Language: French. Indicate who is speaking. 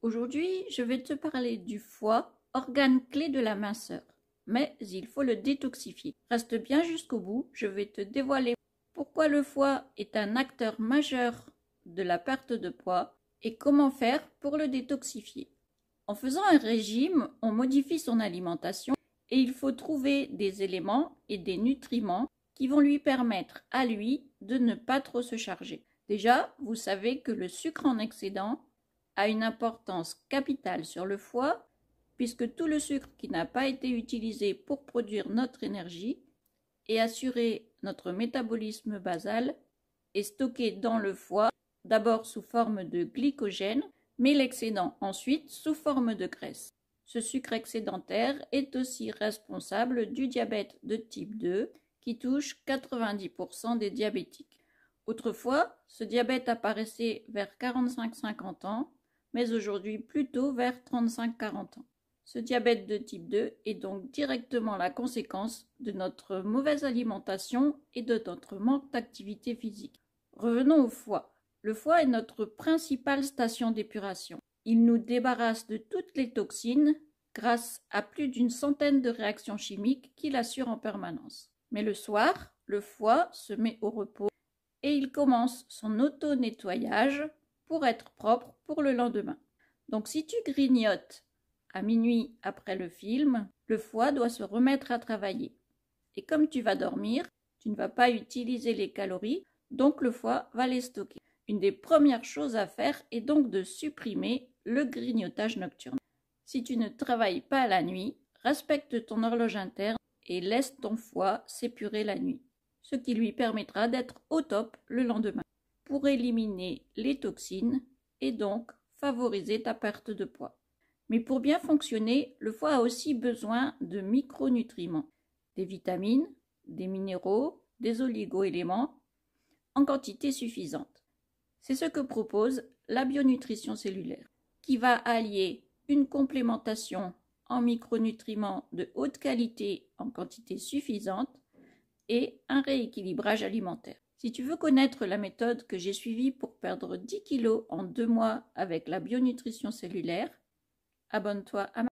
Speaker 1: Aujourd'hui, je vais te parler du foie, organe clé de la minceur. Mais il faut le détoxifier. Reste bien jusqu'au bout, je vais te dévoiler pourquoi le foie est un acteur majeur de la perte de poids et comment faire pour le détoxifier. En faisant un régime, on modifie son alimentation et il faut trouver des éléments et des nutriments qui vont lui permettre à lui de ne pas trop se charger. Déjà, vous savez que le sucre en excédent a une importance capitale sur le foie puisque tout le sucre qui n'a pas été utilisé pour produire notre énergie et assurer notre métabolisme basal est stocké dans le foie, d'abord sous forme de glycogène, mais l'excédent ensuite sous forme de graisse. Ce sucre excédentaire est aussi responsable du diabète de type 2 qui touche 90% des diabétiques. Autrefois, ce diabète apparaissait vers 45-50 ans, mais aujourd'hui plutôt vers 35-40 ans. Ce diabète de type 2 est donc directement la conséquence de notre mauvaise alimentation et de notre manque d'activité physique. Revenons au foie. Le foie est notre principale station d'épuration. Il nous débarrasse de toutes les toxines grâce à plus d'une centaine de réactions chimiques qu'il assure en permanence. Mais le soir, le foie se met au repos et il commence son auto-nettoyage pour être propre pour le lendemain. Donc si tu grignotes à minuit après le film, le foie doit se remettre à travailler. Et comme tu vas dormir, tu ne vas pas utiliser les calories, donc le foie va les stocker. Une des premières choses à faire est donc de supprimer le grignotage nocturne. Si tu ne travailles pas la nuit, respecte ton horloge interne et laisse ton foie s'épurer la nuit, ce qui lui permettra d'être au top le lendemain pour éliminer les toxines et donc favoriser ta perte de poids. Mais pour bien fonctionner, le foie a aussi besoin de micronutriments, des vitamines, des minéraux, des oligo-éléments en quantité suffisante. C'est ce que propose la bionutrition cellulaire, qui va allier une complémentation en micronutriments de haute qualité en quantité suffisante et un rééquilibrage alimentaire. Si tu veux connaître la méthode que j'ai suivie pour perdre 10 kg en 2 mois avec la bionutrition cellulaire, abonne-toi à ma